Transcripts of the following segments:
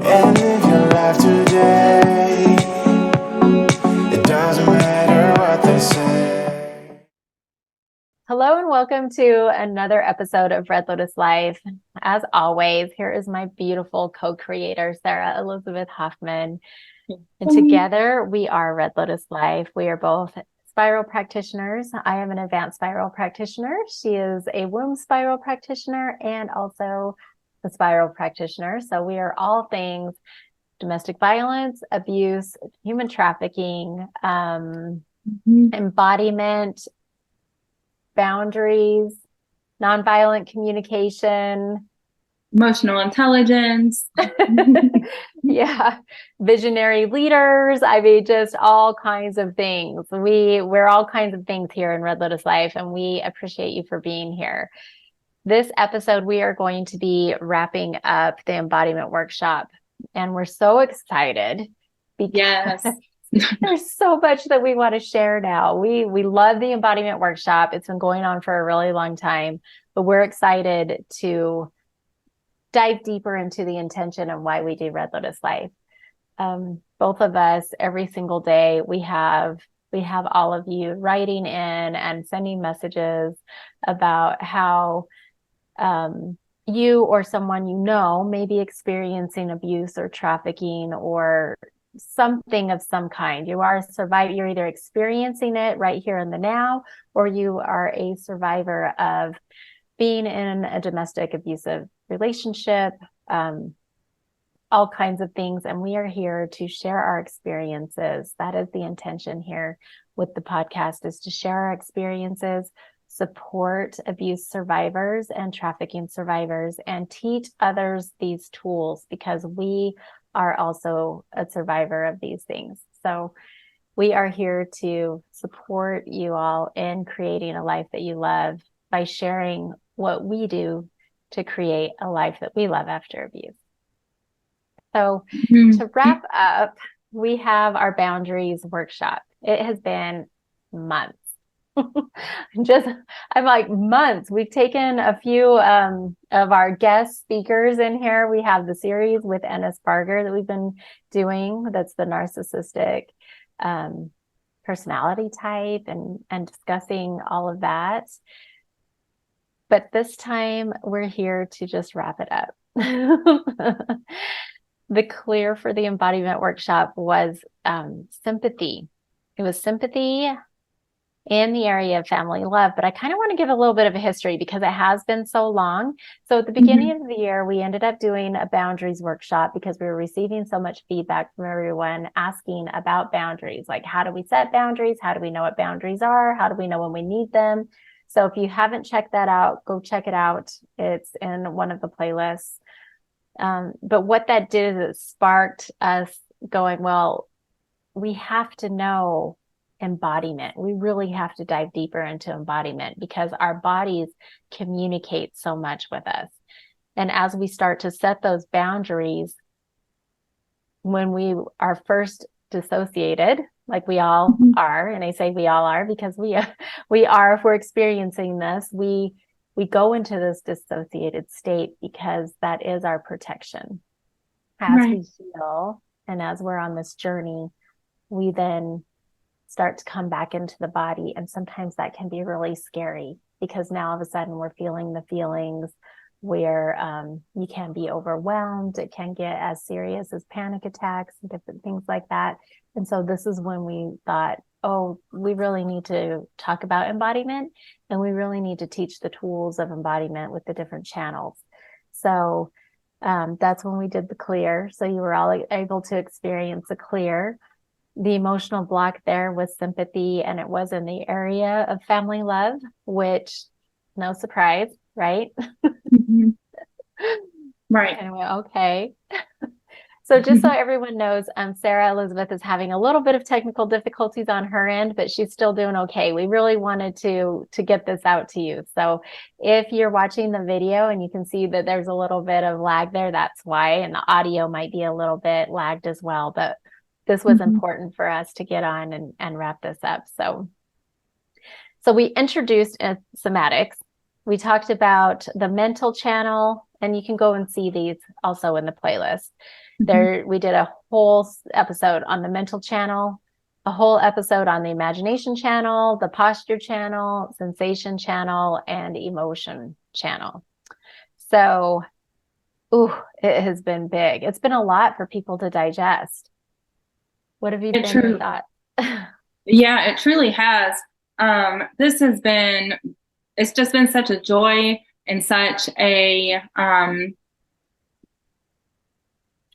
and live your life today. It doesn't matter what they say. Hello and welcome to another episode of Red Lotus Life. As always, here is my beautiful co-creator, Sara Elizabeth Hoffman. And together we are Red Lotus Life. We are both spiral practitioners. I am an advanced spiral practitioner. She is a womb spiral practitioner and also a spiral practitioner. So we are all things domestic violence, abuse, human trafficking, embodiment, boundaries, nonviolent communication, emotional intelligence. Yeah, visionary leaders. I mean, just all kinds of things. We're all kinds of things here in Red Lotus Life, and we appreciate you for being here. This episode, we are going to be wrapping up the Embodiment Workshop, and we're so excited because there's so much that we want to share now. We love the Embodiment Workshop. It's been going on for a really long time, but we're excited to dive deeper into the intention and why we do Red Lotus Life. Both of us, every single day, we have all of you writing in and sending messages about how you or someone you know may be experiencing abuse or trafficking or something of some kind. You are a survivor. You're either experiencing it right here in the now, or you are a survivor of being in a domestic abusive relationship, all kinds of things. And we are here to share our experiences. That is the intention here with the podcast, is to share our experiences, support abuse survivors and trafficking survivors, and teach others these tools, because we are also a survivor of these things. So we are here to support you all in creating a life that you love by sharing what we do to create a life that we love after abuse. So to wrap up, we have our boundaries workshop. It has been months. I'm like months. We've taken a few of our guest speakers in here. We have the series with Ennis Barger that we've been doing. That's the narcissistic personality type and discussing all of that. But this time we're here to just wrap it up. The clear for the embodiment workshop was sympathy. It was sympathy in the area of family love, but I kind of want to give a little bit of a history because it has been so long. So at the beginning of the year, we ended up doing a boundaries workshop because we were receiving so much feedback from everyone asking about boundaries. Like, how do we set boundaries? How do we know what boundaries are? How do we know when we need them? So if you haven't checked that out, go check it out. It's in one of the playlists. But what that did is it sparked us going, well, we have to know embodiment. We really have to dive deeper into embodiment because our bodies communicate so much with us. And as we start to set those boundaries, when we are first dissociated, like we all are, and I say we all are because we are, if we're experiencing this, we go into this dissociated state because that is our protection. As we heal and as we're on this journey, we then start to come back into the body. And sometimes that can be really scary because now all of a sudden we're feeling the feelings where you can be overwhelmed. It can get as serious as panic attacks and different things like that. And so this is when we thought, oh, we really need to talk about embodiment, and we really need to teach the tools of embodiment with the different channels. So that's when we did the clear. So you were all able to experience the clear. The emotional block there was sympathy, and it was in the area of family love, which, no surprise, right? Right. And I went, okay. So just so everyone knows, Sara Elizabeth is having a little bit of technical difficulties on her end, but she's still doing okay. We really wanted to get this out to you. So if you're watching the video and you can see that there's a little bit of lag there, that's why, and the audio might be a little bit lagged as well, but this was important for us to get on and wrap this up. So we introduced somatics. We talked about the mental channel And you can go and see these also in the playlist. There, we did a whole episode on the mental channel, a whole episode on the imagination channel, the posture channel, sensation channel, and emotion channel. So, it has been big. It's been a lot for people to digest. What have you been your thoughts? Yeah, it truly has. This has been, it's just been such a joy and such a, I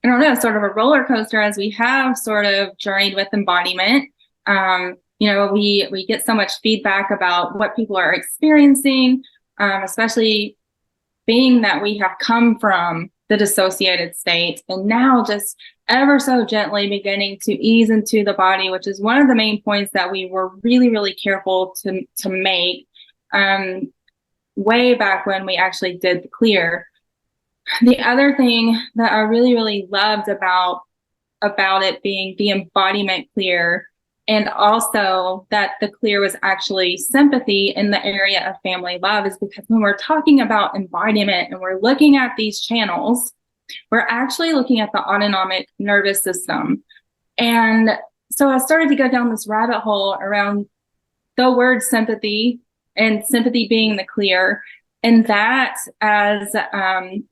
don't know, sort of a roller coaster as we have sort of journeyed with embodiment. You know, we get so much feedback about what people are experiencing, especially being that we have come from the dissociated state and now just ever so gently beginning to ease into the body, which is one of the main points that we were really, really careful to make way back when we actually did the clear. The other thing that I really, really loved about it being the embodiment clear, and also that the clear was actually sympathy in the area of family love, is because when we're talking about embodiment and we're looking at these channels, we're actually looking at the autonomic nervous system. And so I started to go down this rabbit hole around the word sympathy, and sympathy being the clear, and that as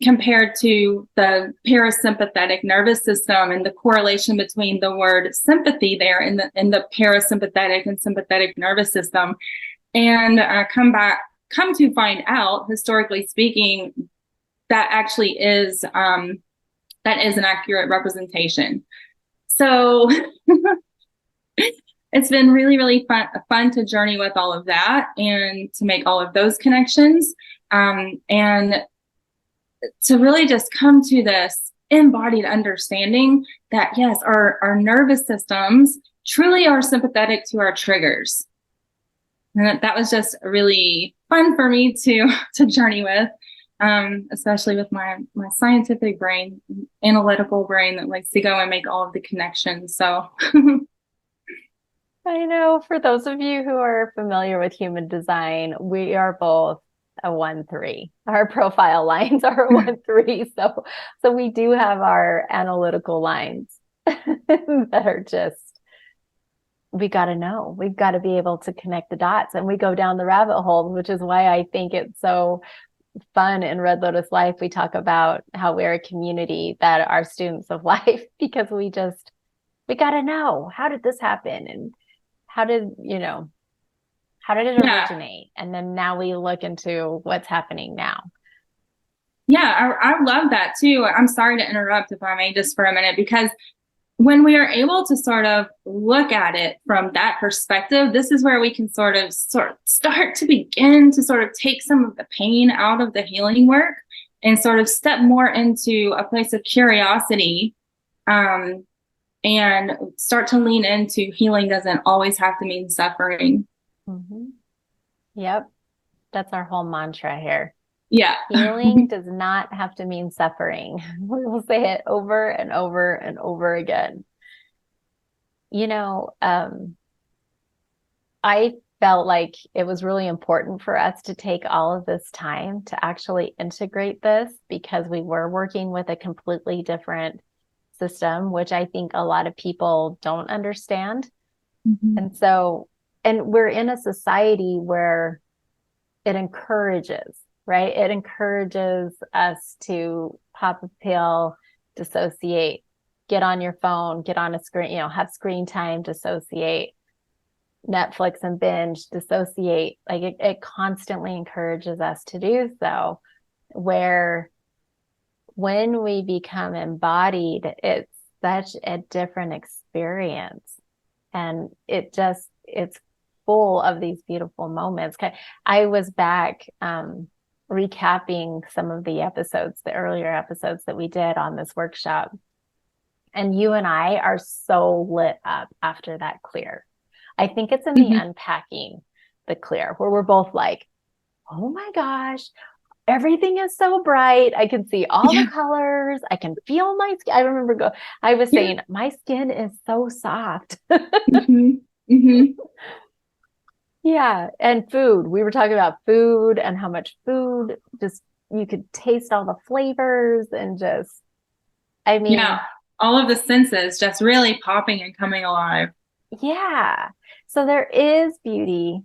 compared to the parasympathetic nervous system, and the correlation between the word sympathy there in the parasympathetic and sympathetic nervous system. And come to find out, historically speaking, that actually is an accurate representation. So it's been really, really fun to journey with all of that and to make all of those connections, and to really just come to this embodied understanding that, yes, our nervous systems truly are sympathetic to our triggers. And that was just really fun for me to journey with, especially with my scientific brain, analytical brain that likes to go and make all of the connections. So I know, for those of you who are familiar with human design, we are both a 1-3. Our profile lines are a 1-3. So we do have our analytical lines that are just, we got to know. We've got to be able to connect the dots, and we go down the rabbit hole, which is why I think it's so fun in Red Lotus Life. We talk about how we're a community that are students of life, because we got to know, how did this happen? And how did it originate? And then now we look into what's happening now. Yeah, I love that too. I'm sorry to interrupt, if I may, just for a minute, because when we are able to sort of look at it from that perspective, this is where we can sort of start to begin to sort of take some of the pain out of the healing work and sort of step more into a place of curiosity, and start to lean into healing doesn't always have to mean suffering. Mm-hmm. Yep. That's our whole mantra here. Yeah. Healing does not have to mean suffering. We will say it over and over and over again. You know, I felt like it was really important for us to take all of this time to actually integrate this, because we were working with a completely different system, which I think a lot of people don't understand. Mm-hmm. And we're in a society where it encourages, right? It encourages us to pop a pill, dissociate, get on your phone, get on a screen, have screen time, dissociate, Netflix and binge, dissociate. Like it constantly encourages us to do so, where when we become embodied, it's such a different experience. And it's full of these beautiful moments. I was back recapping some of the episodes, the earlier episodes that we did on this workshop. And you and I are so lit up after that clear. I think it's in the unpacking the clear, where we're both like, oh my gosh, everything is so bright. I can see all the colors. I can feel my skin. I remember I was saying, my skin is so soft. Yeah. And food. We were talking about food and how much food just you could taste all the flavors and just, I mean, Yeah, all of the senses just really popping and coming alive. yeah. So there is beauty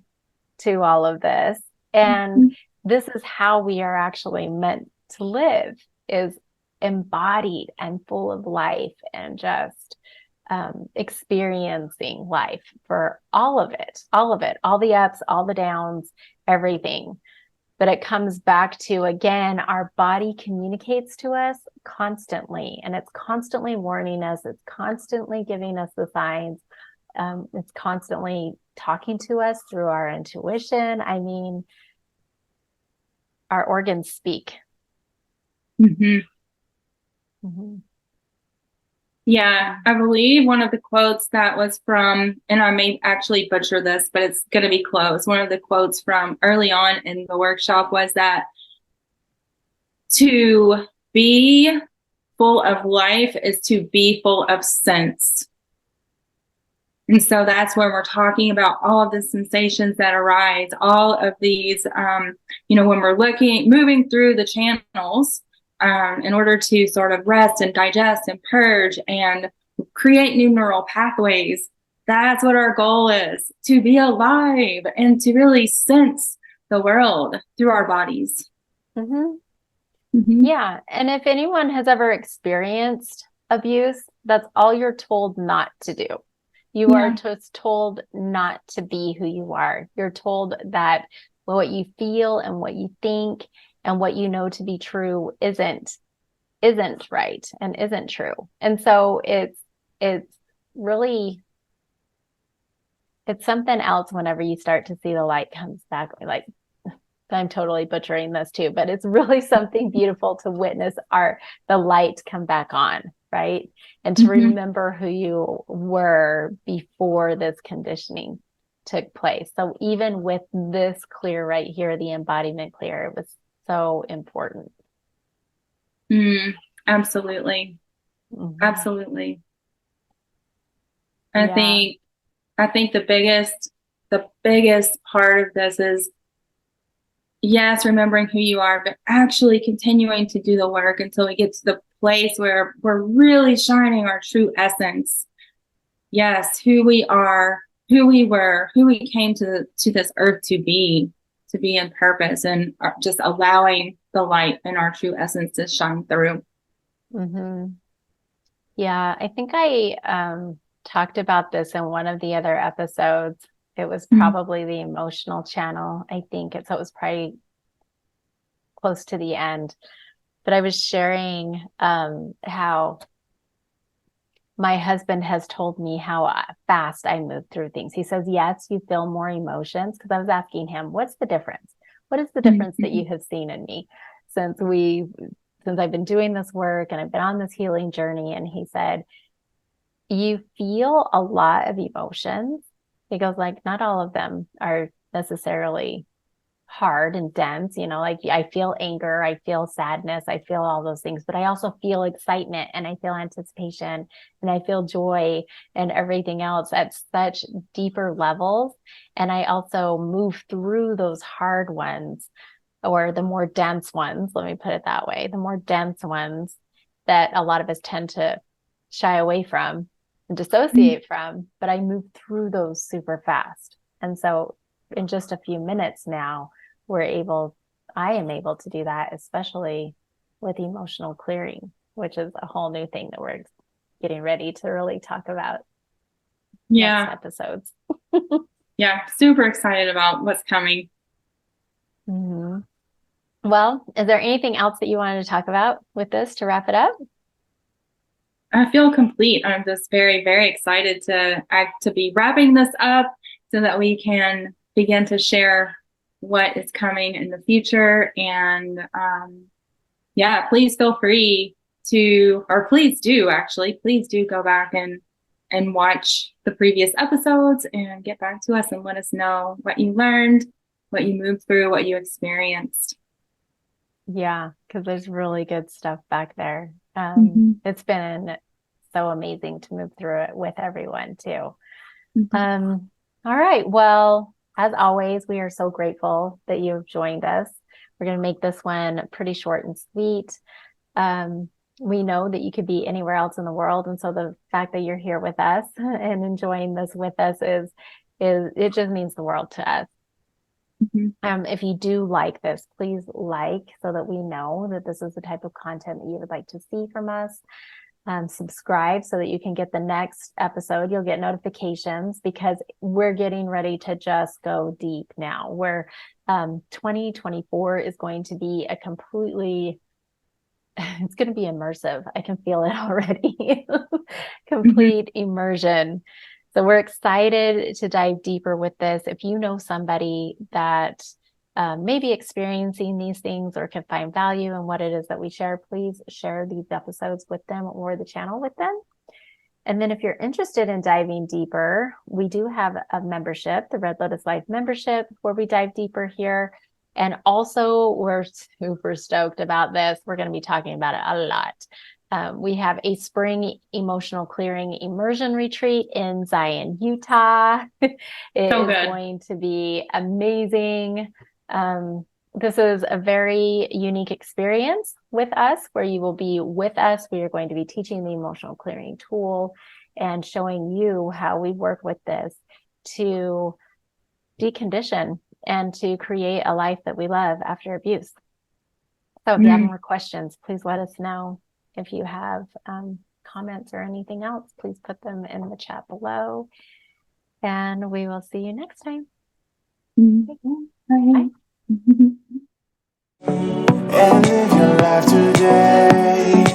to all of this. And this is how we are actually meant to live, is embodied and full of life and just experiencing life for all of it, all the ups, all the downs, everything. But it comes back to, again, our body communicates to us constantly, and it's constantly warning us. It's constantly giving us the signs. It's constantly talking to us through our intuition. I mean, our organs speak. Mm-hmm. Mm-hmm. Yeah, I believe one of the quotes that was from, and I may actually butcher this, but it's going to be close. One of the quotes from early on in the workshop was that to be full of life is to be full of sense. And so that's when we're talking about all of the sensations that arise, all of these, when we're moving through the channels, in order to sort of rest and digest and purge and create new neural pathways. That's what our goal is, to be alive and to really sense the world through our bodies. Mm-hmm. Mm-hmm. Yeah. And if anyone has ever experienced abuse, that's all you're told not to do. You are just told not to be who you are. You're told that what you feel and what you think and what you know to be true isn't right and isn't true. And so it's really, it's something else whenever you start to see the light comes back. Like, I'm totally butchering this too, but it's really something beautiful to witness the light come back on, right? And to remember who you were before this conditioning took place. So even with this clear right here, the embodiment clear, it was so important. Absolutely. Mm-hmm. Absolutely. Yeah. I think the biggest part of this is, yes, remembering who you are, but actually continuing to do the work until we get to the place where we're really shining our true essence. Yes, who we are, who we were, who we came to this earth to be in purpose, and just allowing the light and our true essence to shine through. Mm-hmm. Yeah, I think I talked about this in one of the other episodes. It was probably the emotional channel, I think. So it was probably close to the end. But I was sharing how my husband has told me how fast I move through things. He says, yes, you feel more emotions. Because I was asking him, what's the difference? What is the difference that you have seen in me since I've been doing this work and I've been on this healing journey? And he said, you feel a lot of emotions. He goes, like, not all of them are necessarily hard and dense, like I feel anger, I feel sadness, I feel all those things, but I also feel excitement and I feel anticipation and I feel joy and everything else at such deeper levels. And I also move through those hard ones, or the more dense ones, let me put it that way, the more dense ones that a lot of us tend to shy away from and dissociate from, but I move through those super fast. And so in just a few minutes now, I am able to do that, especially with emotional clearing, which is a whole new thing that we're getting ready to really talk about next episodes. Yeah, super excited about what's coming. Mm-hmm. Well, is there anything else that you wanted to talk about with this to wrap it up? I feel complete. I'm just very, very excited to be wrapping this up so that we can begin to share what is coming in the future. And please feel free to, or please do go back and watch the previous episodes and get back to us and let us know what you learned, what you moved through, what you experienced. Yeah, because there's really good stuff back there. It's been so amazing to move through it with everyone too. All right. Well, as always, we are so grateful that you've joined us. We're going to make this one pretty short and sweet. We know that you could be anywhere else in the world. And so the fact that you're here with us and enjoying this with us is it just means the world to us. If you do like this, please like so that we know that this is the type of content that you would like to see from us. Subscribe so that you can get the next episode. You'll get notifications because we're getting ready to just go deep now. 2024 is going to be it's going to be immersive. I can feel it already. Complete immersion. So we're excited to dive deeper with this. If you know somebody that may be experiencing these things or can find value in what it is that we share, please share these episodes with them or the channel with them. And then if you're interested in diving deeper, we do have a membership, the Red Lotus Life membership, where we dive deeper here. And also, we're super stoked about this. We're going to be talking about it a lot. We have a spring emotional clearing immersion retreat in Zion, Utah. It is going to be amazing. This is a very unique experience with us where you will be with us. We are going to be teaching the emotional clearing tool and showing you how we work with this to decondition and to create a life that we love after abuse. So if you have more questions, please let us know. If you have comments or anything else, please put them in the chat below. And we will see you next time. Bye. And live your life today.